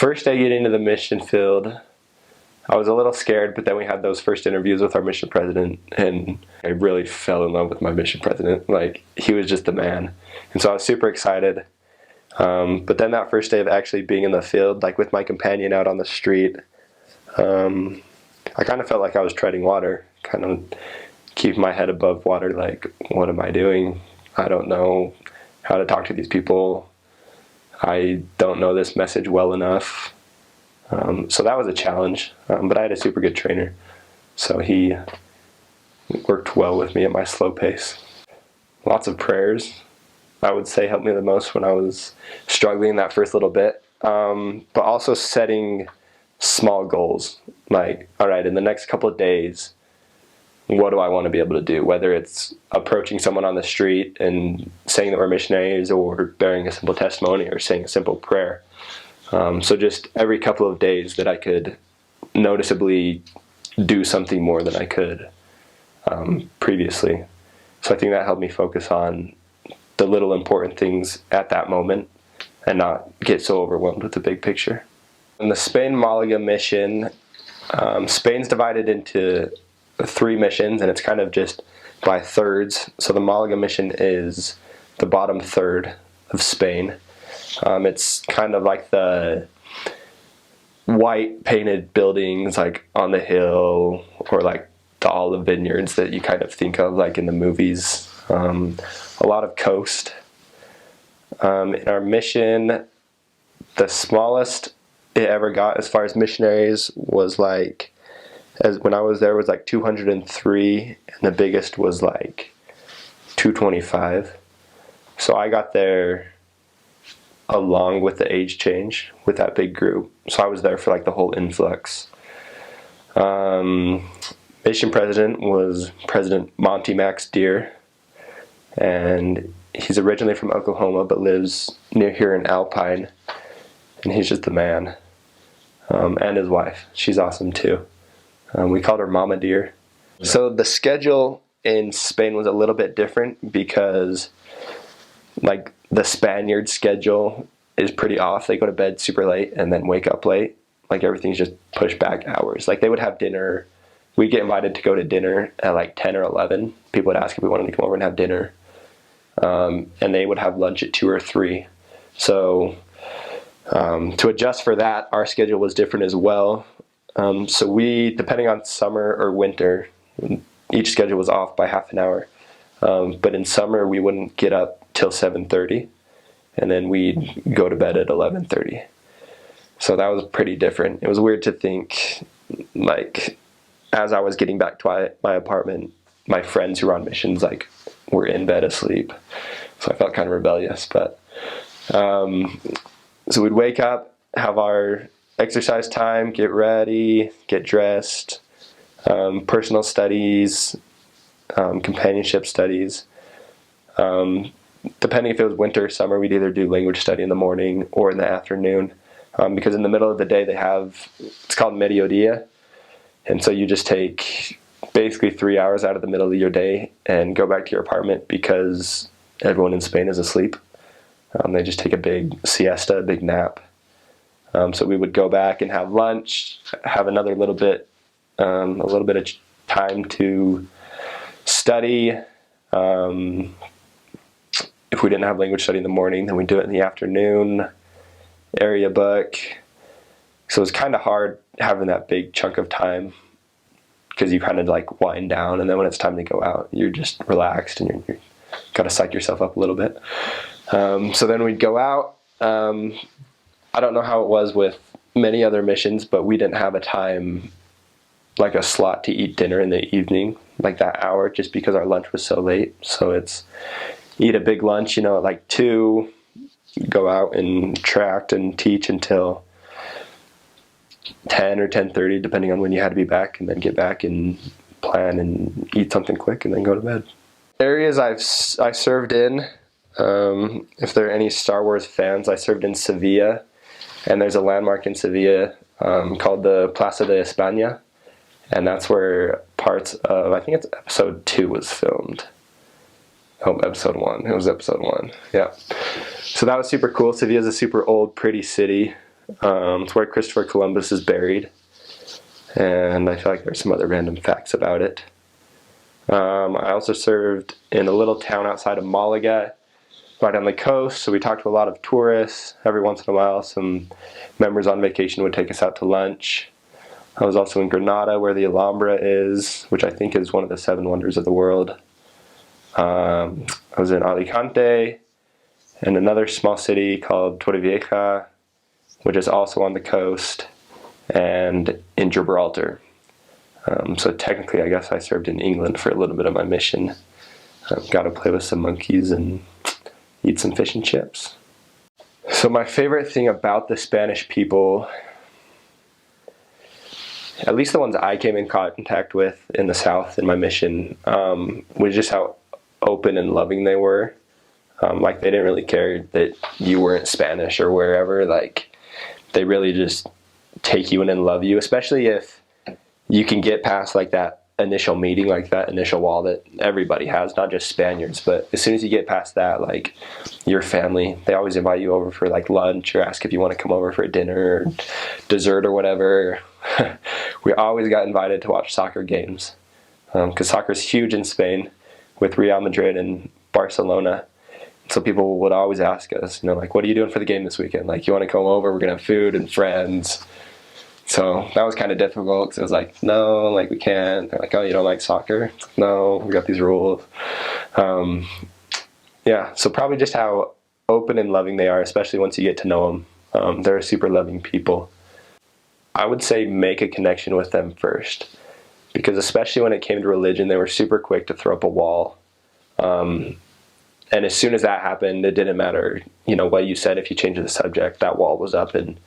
First day getting to the mission field, I was a little scared, but then we had those first interviews with our mission president, and I really fell in love with my mission president. Like, he was just the man. And so I was super excited. But then that first day of actually being in the field, like with my companion out on the street, I kind of felt like I was treading water, kind of keep my head above water, like, what am I doing? I don't know how to talk to these people. I don't know this message well enough. So that was a challenge, but I had a super good trainer. So he worked well with me at my slow pace. Lots of prayers, I would say, helped me the most when I was struggling that first little bit. But also setting small goals. Like, all right, in the next couple of days, what do I want to be able to do? Whether it's approaching someone on the street and saying that we're missionaries, or bearing a simple testimony, or saying a simple prayer. So just every couple of days that I could noticeably do something more than I could previously. So I think that helped me focus on the little important things at that moment and not get so overwhelmed with the big picture. In the Spain-Malaga mission, Spain's divided into 3 missions, and it's kind of just by thirds. So the Malaga mission is the bottom third of Spain. It's kind of like the white painted buildings like on the hill, or like the olive vineyards that you kind of think of like in the movies. A lot of coast. In our mission, the smallest it ever got as far as missionaries was like, as when I was there, was like 203, and the biggest was like 225. So I got there along with the age change with that big group. So I was there for like the whole influx. Mission president was President Monty Max Deer, and he's originally from Oklahoma but lives near here in Alpine, and he's just the man. And his wife, she's awesome too. We called her Mama Deer. So the schedule in Spain was a little bit different because, like, the Spaniard schedule is pretty off. They go to bed super late and then wake up late. Like, everything's just pushed back hours. Like, they would have dinner. We'd get invited to go to dinner at like 10 or 11. People would ask if we wanted to come over and have dinner. And they would have lunch at 2 or 3. So to adjust for that, our schedule was different as well. So we, depending on summer or winter, each schedule was off by half an hour. But in summer, we wouldn't get up till 7:30, and then we'd go to bed at 11:30. So that was pretty different. It was weird to think, like, as I was getting back to my apartment, my friends who were on missions, like, were in bed asleep. So I felt kind of rebellious. But so we'd wake up, have our exercise time, get ready, get dressed, personal studies, companionship studies. Depending if it was winter or summer, we'd either do language study in the morning or in the afternoon. Because in the middle of the day they have, it's called mediodía. And so you just take basically 3 hours out of the middle of your day and go back to your apartment because everyone in Spain is asleep. They just take a big siesta, a big nap. So we would go back and have lunch, have another little bit of time to study. If we didn't have language study in the morning, then we'd do it in the afternoon, area book. So it was kind of hard having that big chunk of time because you kind of like wind down, and then when it's time to go out, you're just relaxed and you're got to psych yourself up a little bit. So then we'd go out. I don't know how it was with many other missions, but we didn't have a time, like a slot to eat dinner in the evening, like that hour, just because our lunch was so late. So it's eat a big lunch, at like 2, go out and tract and teach until 10 or 10:30, depending on when you had to be back, and then get back and plan and eat something quick and then go to bed. Areas I served in, if there are any Star Wars fans, I served in Sevilla, and there's a landmark in Sevilla called the Plaza de España, and that's where parts of, I think it's episode 2 was filmed. Oh, episode 1. It was episode 1. Yeah. So that was super cool. Sevilla's a super old, pretty city. It's where Christopher Columbus is buried, and I feel like there's some other random facts about it. I also served in a little town outside of Malaga, right on the coast, so we talked to a lot of tourists. Every once in a while, some members on vacation would take us out to lunch. I was also in Granada, where the Alhambra is, which I think is one of the 7 wonders of the world. I was in Alicante, and another small city called Torrevieja, which is also on the coast, and in Gibraltar. So technically, I guess I served in England for a little bit of my mission. Got to play with some monkeys and eat some fish and chips. So my favorite thing about the Spanish people, at least the ones I came in contact with in the South in my mission, was just how open and loving they were. Like, they didn't really care that you weren't Spanish or wherever. Like, they really just take you in and love you, especially if you can get past like that initial meeting, like that initial wall that everybody has, not just Spaniards. But as soon as you get past that, like, your family, they always invite you over for like lunch or ask if you want to come over for dinner or dessert or whatever. We always got invited to watch soccer games, because soccer is huge in Spain with Real Madrid and Barcelona. So people would always ask us, like, what are you doing for the game this weekend? Like, you want to come over? We're going to have food and friends. So that was kind of difficult, because it was like, no, like, we can't. They're like, oh, you don't like soccer? No, we got these rules. Yeah, so probably just how open and loving they are, especially once you get to know them. They're super loving people. I would say make a connection with them first, because especially when it came to religion, they were super quick to throw up a wall. And as soon as that happened, it didn't matter, what you said. If you changed the subject, that wall was up and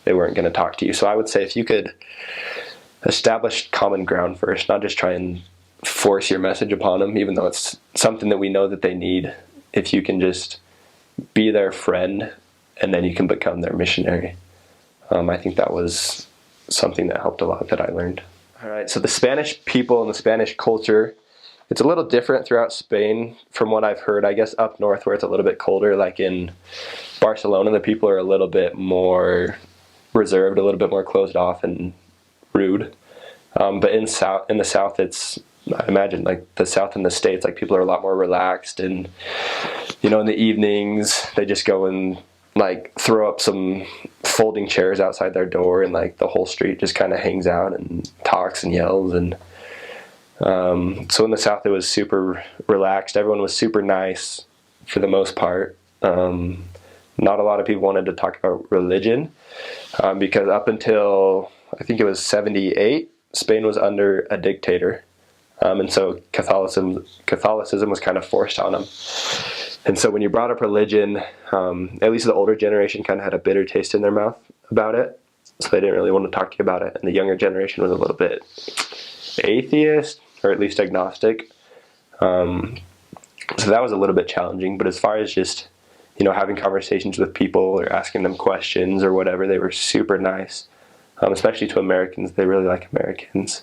they weren't going to talk to you. So I would say if you could establish common ground first, not just try and force your message upon them, even though it's something that we know that they need. If you can just be their friend, and then you can become their missionary. I think that was something that helped a lot that I learned. All right, so the Spanish people and the Spanish culture, it's a little different throughout Spain from what I've heard. I guess up north where it's a little bit colder, like in Barcelona, the people are a little bit more reserved, a little bit more closed off and rude. But in the south, it's, I imagine, like the South in the States, like people are a lot more relaxed, and in the evenings they just go and like throw up some folding chairs outside their door, and like the whole street just kind of hangs out and talks and yells. And so in the South, it was super relaxed. Everyone was super nice for the most part. Not a lot of people wanted to talk about religion, because up until I think it was 78, Spain was under a dictator. And so Catholicism was kind of forced on them. And so when you brought up religion, at least the older generation kind of had a bitter taste in their mouth about it. So they didn't really want to talk to you about it. And the younger generation was a little bit atheist, or at least agnostic. So that was a little bit challenging. But as far as just, having conversations with people or asking them questions or whatever, they were super nice. Especially to Americans. They really like Americans.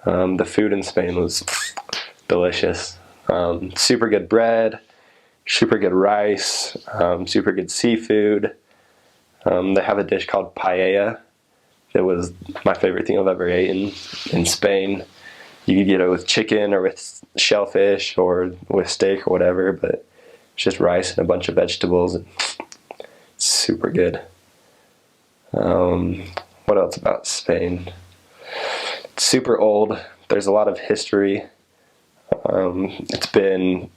The food in Spain was delicious. Super good bread, super good rice, super good seafood. They have a dish called paella. It was my favorite thing I've ever eaten in Spain. You could get it with chicken or with shellfish or with steak or whatever, but it's just rice and a bunch of vegetables. And it's super good. What else about Spain? It's super old. There's a lot of history. It's been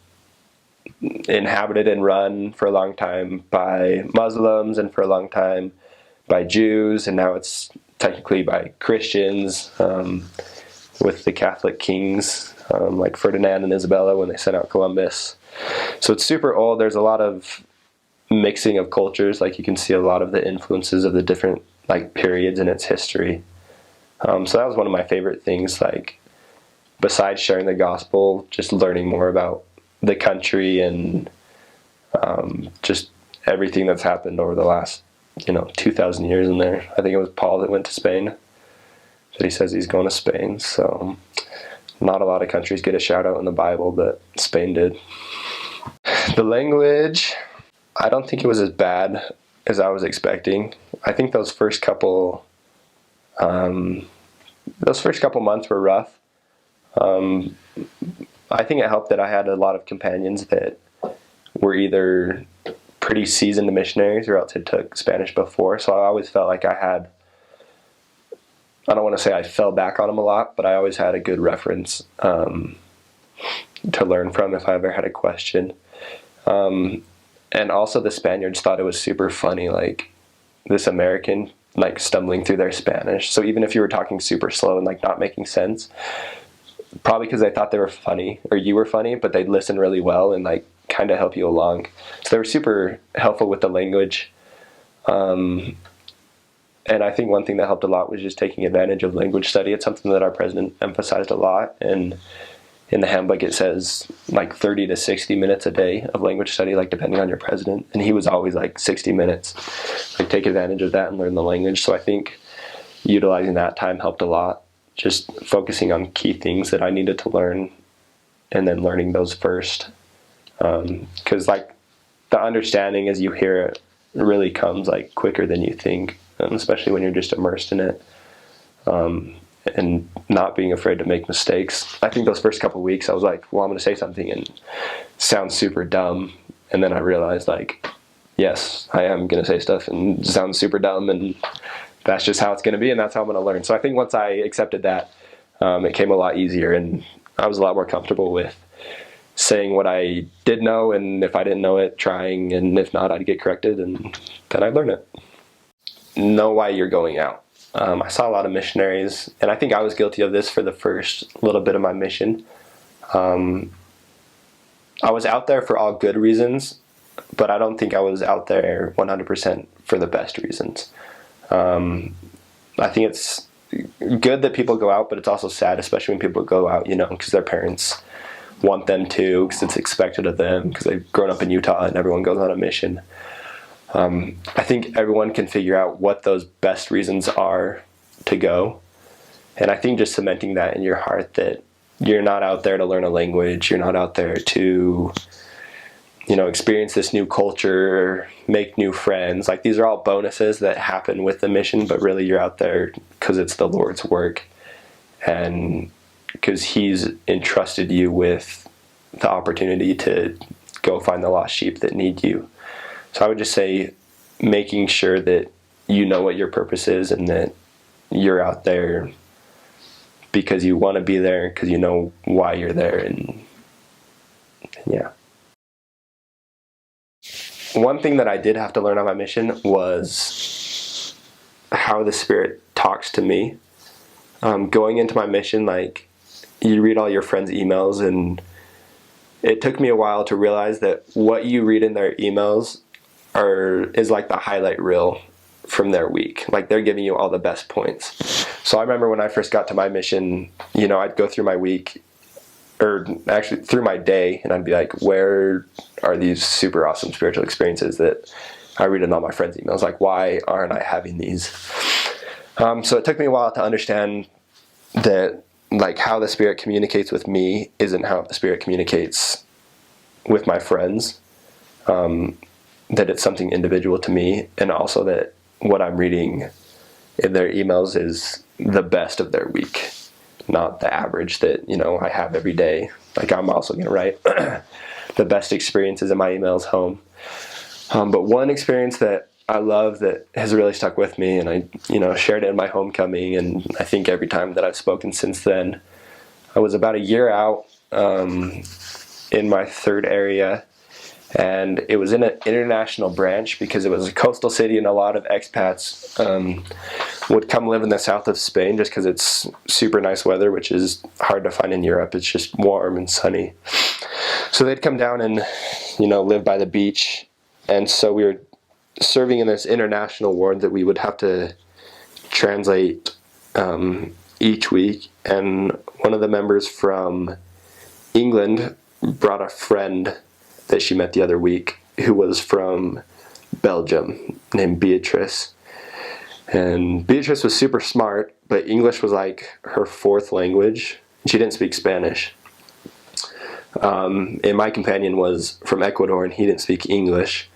inhabited and run for a long time by Muslims, and for a long time by Jews, and now it's technically by Christians, with the Catholic kings, like Ferdinand and Isabella when they sent out Columbus. So it's super old. There's a lot of mixing of cultures. Like, you can see a lot of the influences of the different like periods in its history. So that was one of my favorite things, like, besides sharing the gospel, just learning more about the country and just everything that's happened over the last 2,000 years in there. I think it was Paul that went to Spain, that he says he's going to Spain. So not a lot of countries get a shout out in the Bible, but Spain did. The language, I don't think it was as bad as I was expecting. I think those first couple months were rough. I think it helped that I had a lot of companions that were either pretty seasoned missionaries or else had took Spanish before. So I always felt like I don't want to say I fell back on them a lot, but I always had a good reference to learn from if I ever had a question. And also the Spaniards thought it was super funny, like this American like stumbling through their Spanish. So even if you were talking super slow and like not making sense, probably because they thought they were funny or you were funny, but they'd listen really well and like kind of help you along. So they were super helpful with the language. And I think one thing that helped a lot was just taking advantage of language study. It's something that our president emphasized a lot. And in the handbook, it says like 30 to 60 minutes a day of language study, like depending on your president. And he was always like 60 minutes. Like take advantage of that and learn the language. So I think utilizing that time helped a lot. Just focusing on key things that I needed to learn and then learning those first. Because like the understanding as you hear it really comes like quicker than you think, especially when you're just immersed in it. And not being afraid to make mistakes. I think those first couple of weeks I was like, well, I'm going to say something and sound super dumb. And then I realized like, yes, I am going to say stuff and sound super dumb, and that's just how it's going to be, and that's how I'm going to learn. So I think once I accepted that, it came a lot easier, and I was a lot more comfortable with saying what I did know, and if I didn't know it, trying, and if not, I'd get corrected, and then I'd learn it. Know why you're going out. I saw a lot of missionaries, and I think I was guilty of this for the first little bit of my mission. I was out there for all good reasons, but I don't think I was out there 100% for the best reasons. I think it's good that people go out, but it's also sad, especially when people go out, because their parents want them to, because it's expected of them, because they've grown up in Utah and everyone goes on a mission. I think everyone can figure out what those best reasons are to go. And I think just cementing that in your heart that you're not out there to learn a language, you're not out there to, experience this new culture, make new friends. Like these are all bonuses that happen with the mission, but really you're out there because it's the Lord's work and because He's entrusted you with the opportunity to go find the lost sheep that need you. So I would just say making sure that you know what your purpose is and that you're out there because you want to be there, because you know why you're there, and yeah. One thing that I did have to learn on my mission was how the Spirit talks to me. Going into my mission, like you read all your friends' emails, and it took me a while to realize that what you read in their emails is like the highlight reel from their week. Like they're giving you all the best points. So I remember when I first got to my mission, I'd go through my week, or actually through my day, and I'd be like, where are these super awesome spiritual experiences that I read in all my friends' emails? Like, why aren't I having these? So it took me a while to understand that like how the Spirit communicates with me isn't how the Spirit communicates with my friends. That it's something individual to me, and also that what I'm reading in their emails is the best of their week, not the average that I have every day. Like I'm also going to write the best experiences in my emails home. But one experience that I love that has really stuck with me, and I shared it in my homecoming, and I think every time that I've spoken since then, I was about a year out in my third area, and it was in an international branch because it was a coastal city, and a lot of expats would come live in the south of Spain just because it's super nice weather, which is hard to find in Europe. It's just warm and sunny. So they'd come down and live by the beach, and so we were serving in this international ward that we would have to translate each week, and one of the members from England brought a friend that she met the other week who was from Belgium named Beatrice. And Beatrice was super smart, but English was like her fourth language. She didn't speak Spanish. And my companion was from Ecuador, and he didn't speak English.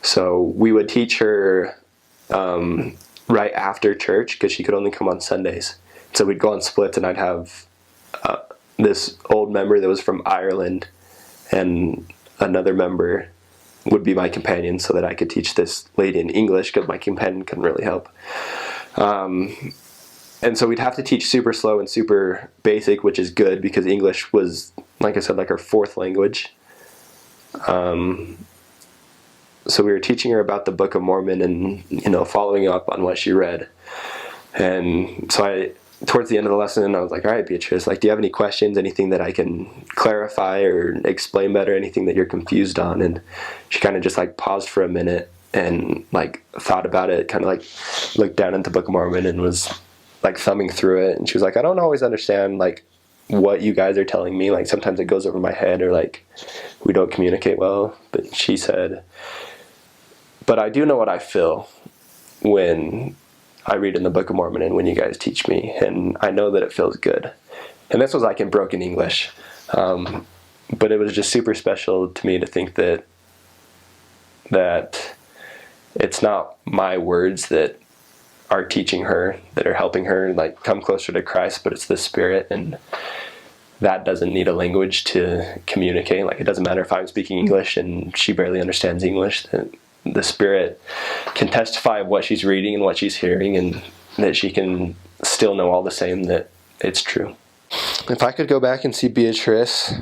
So we would teach her right after church because she could only come on Sundays. So we'd go on splits, and I'd have this old member that was from Ireland, and another member would be my companion, so that I could teach this lady in English because my companion couldn't really help. And so we'd have to teach super slow and super basic, which is good because English was, like I said, like our fourth language. So we were teaching her about the Book of Mormon and, following up on what she read. And so towards the end of the lesson, I was like, all right, Beatrice, like, do you have any questions, anything that I can clarify or explain better, anything that you're confused on? And she kind of just like paused for a minute and like thought about it, kind of like looked down at the Book of Mormon and was like thumbing through it. And she was like, I don't always understand like what you guys are telling me. Like sometimes it goes over my head, or like we don't communicate well. But she said, but I do know what I feel when I read in the Book of Mormon and when you guys teach me, and I know that it feels good. And this was like in broken English. But it was just super special to me to think that it's not my words that are teaching her, that are helping her like come closer to Christ, but it's the Spirit, and that doesn't need a language to communicate. Like it doesn't matter if I'm speaking English and she barely understands English, that the Spirit can testify of what she's reading and what she's hearing, and that she can still know all the same that it's true. If I could go back and see Beatrice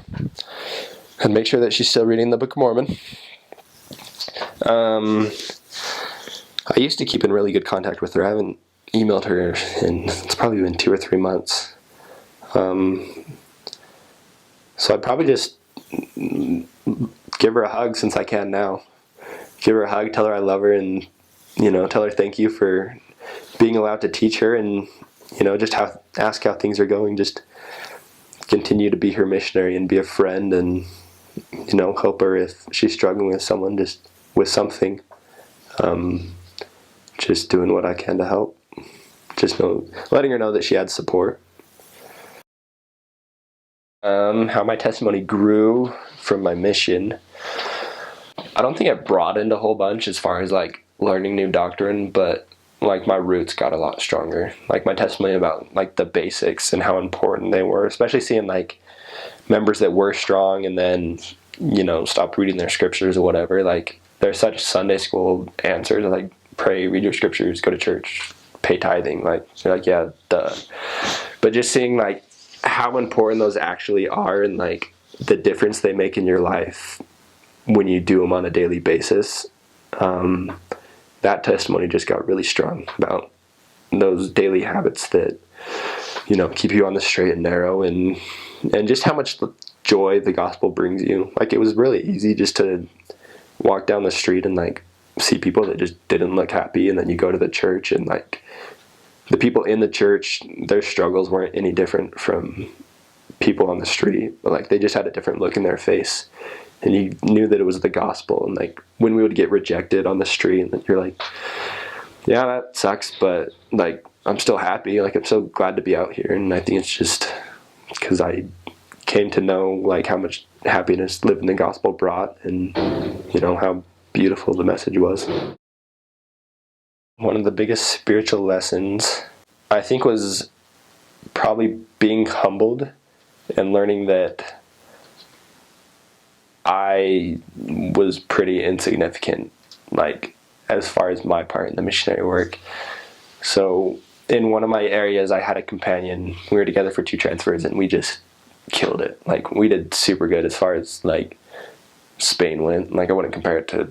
and make sure that she's still reading the Book of Mormon, I used to keep in really good contact with her. I haven't emailed her in, it's probably been 2 or 3 months. So I'd probably just give her a hug since I can now. Give her a hug, tell her I love her, and, tell her thank you for being allowed to teach her, and, just ask how things are going. Just continue to be her missionary and be a friend, and, help her if she's struggling with someone, just with something. Just doing what I can to help. Just letting her know that she had support. How my testimony grew from my mission. I don't think it broadened a whole bunch as far as like learning new doctrine, but like my roots got a lot stronger. Like my testimony about like the basics and how important they were, especially seeing like members that were strong and then, stopped reading their scriptures or whatever. Like there's such Sunday school answers like pray, read your scriptures, go to church, pay tithing. Like you're like, yeah, duh. But just seeing like how important those actually are, and like the difference they make in your life when you do them on a daily basis, that testimony just got really strong about those daily habits that, keep you on the straight and narrow, and just how much joy the gospel brings you. Like it was really easy just to walk down the street and like see people that just didn't look happy, and then you go to the church and like the people in the church, their struggles weren't any different from people on the street, but like they just had a different look in their face, and you knew that it was the gospel. And like when we would get rejected on the street, and you're like, yeah, that sucks, but like I'm still happy, like I'm so glad to be out here. And I think it's just because I came to know like how much happiness living the gospel brought, and how beautiful the message was. One of the biggest spiritual lessons I think was probably being humbled and learning that I was pretty insignificant, like as far as my part in the missionary work. So in one of my areas, I had a companion. We were together for 2 transfers, and we just killed it. Like we did super good as far as like Spain went. Like I wouldn't compare it to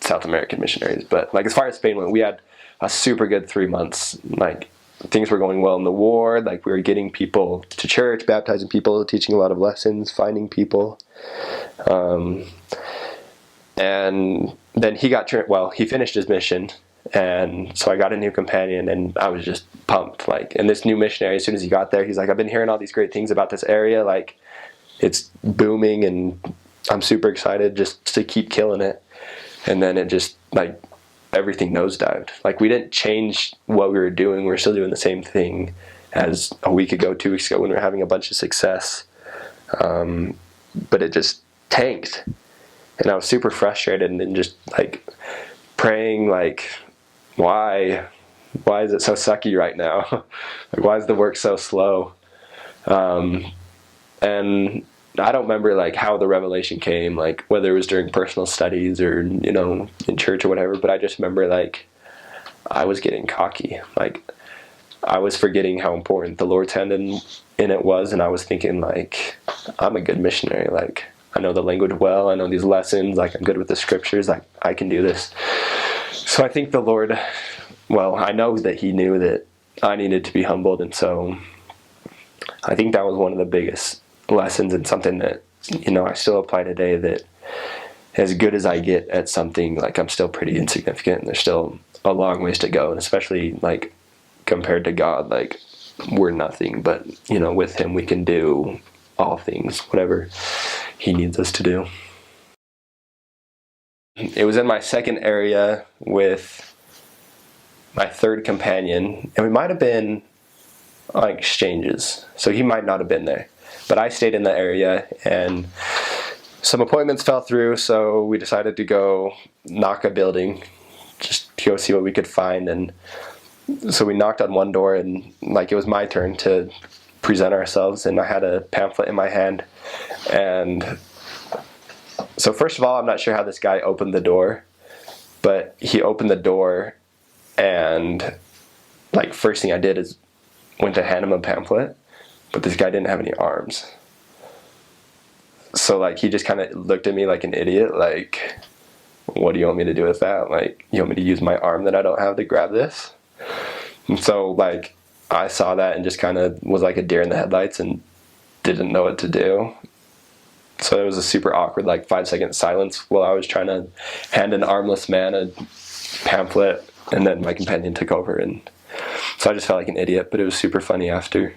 South American missionaries, but like as far as Spain went, we had a super good 3 months. Like things were going well in the ward. Like we were getting people to church, baptizing people, teaching a lot of lessons, finding people. And then he finished his mission, and so I got a new companion, and I was just pumped. Like, and this new missionary, as soon as he got there, he's like, I've been hearing all these great things about this area. Like it's booming, and I'm super excited just to keep killing it. And then it just like everything nosedived. Like we didn't change what we were doing. We were still doing the same thing as a week ago, 2 weeks ago, when we were having a bunch of success. But it just tanked. And I was super frustrated and then just like praying like, why is it so sucky right now? Like, why is the work so slow? And I don't remember like how the revelation came, like whether it was during personal studies or, you know, in church or whatever, but I just remember like I was getting cocky. Like I was forgetting how important the Lord's hand in it was, and I was thinking like, I'm a good missionary, like I know the language well, I know these lessons, like I'm good with the scriptures, like I can do this. So I think the Lord, well, I know that he knew that I needed to be humbled, and so I think that was one of the biggest lessons, and something that, you know, I still apply today, that as good as I get at something, like I'm still pretty insignificant and there's still a long ways to go, and especially like compared to God, like we're nothing, but you know, with him we can do all things, whatever he needs us to do. It was in my second area with my third companion, and we might have been on exchanges, so he might not have been there, but I stayed in the area, and some appointments fell through, so we decided to go knock a building just to go see what we could find. And so we knocked on one door, and like it was my turn to present ourselves, and I had a pamphlet in my hand. And so first of all, I'm not sure how this guy opened the door, but he opened the door, and like first thing I did is went to hand him a pamphlet, but this guy didn't have any arms. So like he just kind of looked at me like an idiot, like, what do you want me to do with that? Like, you want me to use my arm that I don't have to grab this? And so like I saw that and just kind of was like a deer in the headlights and didn't know what to do. So it was a super awkward like 5-second silence while I was trying to hand an armless man a pamphlet, and then my companion took over, and so I just felt like an idiot, but it was super funny after.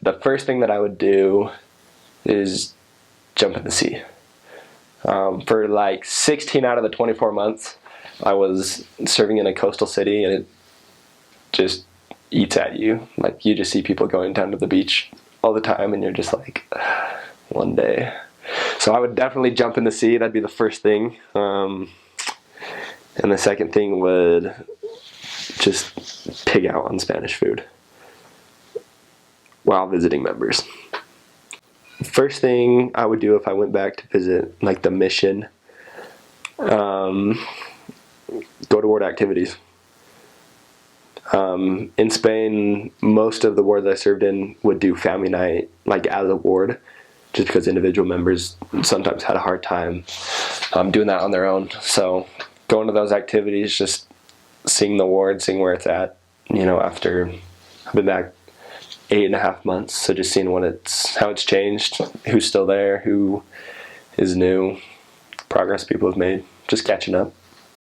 The first thing that I would do is jump in the sea. For like 16 out of the 24 months, I was serving in a coastal city, and it just eats at you. Like you just see people going down to the beach all the time, and you're just like, one day. So I would definitely jump in the sea. That'd be the first thing. And the second thing would just pig out on Spanish food while visiting members. First thing I would do if I went back to visit like the mission, go to ward activities. In Spain, most of the wards I served in would do family night like as a ward, just because individual members sometimes had a hard time doing that on their own. So going to those activities, just seeing the ward, seeing where it's at, you know, after I've been back 8.5 months, so just seeing how it's changed, who's still there, who is new, progress people have made, just catching up.